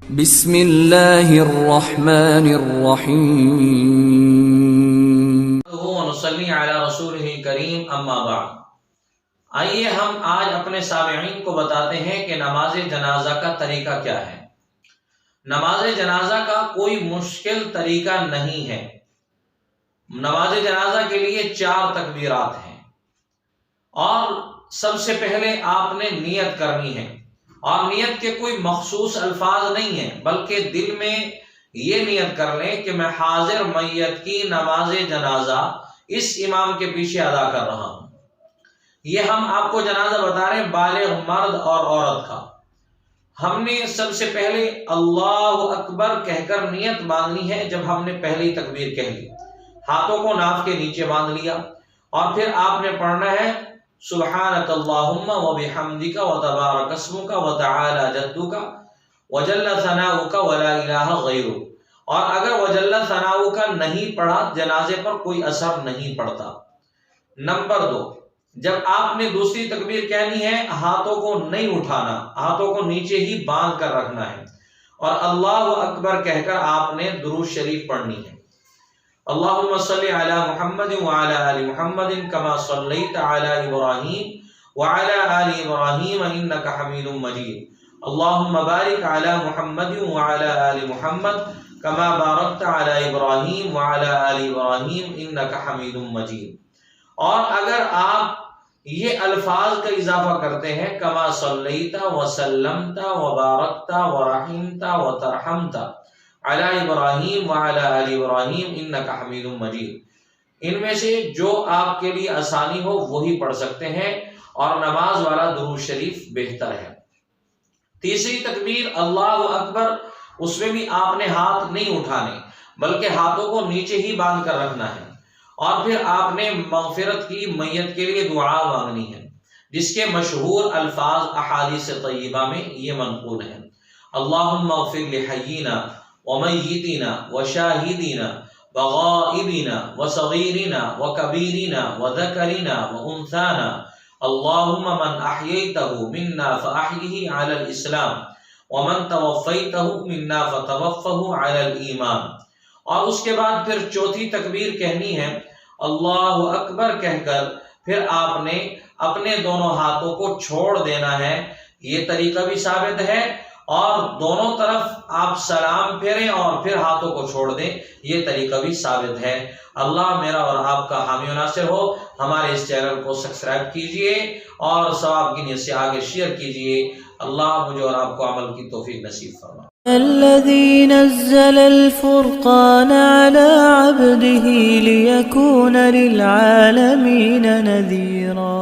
بسم اللہ الرحمن الرحیم ونصلی علی رسولہ الکریم اما بعد۔ آئیے ہم آج اپنے سامعین کو بتاتے ہیں کہ نماز جنازہ کا طریقہ کیا ہے۔ نماز جنازہ کا کوئی مشکل طریقہ نہیں ہے۔ نماز جنازہ کے لیے 4 تکبیرات ہیں، اور سب سے پہلے آپ نے نیت کرنی ہے، اور نیت کے کوئی مخصوص الفاظ نہیں ہیں، بلکہ دل میں یہ نیت کر لیں کہ میں حاضر میت کی نماز جنازہ اس امام کے پیچھے ادا کر رہا ہوں۔ یہ ہم آپ کو جنازہ بتا رہے ہیں بالغ مرد اور عورت کا۔ ہم نے سب سے پہلے اللہ اکبر کہہ کر نیت باندھنی ہے۔ جب ہم نے پہلی تکبیر کہہ لی، ہاتھوں کو ناف کے نیچے باندھ لیا، اور پھر آپ نے پڑھنا ہے سبحانک اللہم وبحمدک وتبارک اسمک وتعالی جدک وجل ثناؤک ولا الہ غیرک۔ اور اگر وجل ثناؤک نہیں پڑھا، جنازے پر کوئی اثر نہیں پڑتا۔ نمبر 2، جب آپ نے دوسری تکبیر کہنی ہے، ہاتھوں کو نہیں اٹھانا، ہاتھوں کو نیچے ہی باندھ کر رکھنا ہے، اور اللہ اکبر کہہ کر آپ نے درود شریف پڑھنی ہے۔ اللہم صلی علی محمد وعلی آل محمد کما صلیت علی ابراہیم وعلی آل ابراہیم انک حمید مجید۔ اللہم بارک علی محمد وعلی آل محمد کما بارکت علی ابراہیم وعلی آل ابراہیم انک حمید مجید۔ اور اگر آپ یہ الفاظ کا اضافہ کرتے ہیں کما صلیت وسلمت وبارکت ورحمت وترحمت علی ابراہیم وعلی آل ابراہیم انک حمید مجید، ان میں سے جو آپ کے لیے آسانی ہو وہی پڑھ سکتے ہیں، اور نماز والا درود شریف بہتر ہے۔ تیسری تکبیر اللہ اکبر، اس میں بھی آپ نے ہاتھ نہیں اٹھانے، بلکہ ہاتھوں کو نیچے ہی باندھ کر رکھنا ہے، اور پھر آپ نے مغفرت کی، میت کے لیے دعا مانگنی ہے، جس کے مشہور الفاظ احادیث طیبہ میں یہ منقول ہیں۔ اللہم اغفر لحیینا ومیتینا وشاہدینا وغائبینا وصغیرنا وکبیرنا وذکرنا وانثانا، اللہم من احییتہ منا فاحیہ علی الاسلام ومن توفیتہ منا فتوفہ علی الایمان۔ اور اس کے بعد پھر چوتھی تکبیر کہنی ہے اللہ اکبر کہہ کر پھر آپ نے اپنے دونوں ہاتھوں کو چھوڑ دینا ہے۔ یہ طریقہ بھی ثابت ہے، اور دونوں طرف آپ سلام پھیریں اور پھر ہاتھوں کو چھوڑ دیں، یہ طریقہ بھی ثابت ہے۔ اللہ میرا اور آپ کا حامی و ناصر ہو۔ ہمارے اس چینل کو سبسکرائب کیجئے اور ثواب کی نیت سے آگے شیئر کیجئے۔ اللہ مجھے اور آپ کو عمل کی توفیق نصیب فرمائے۔ الذي نزل الفرقان على عبده ليكون للعالمين نذيرا۔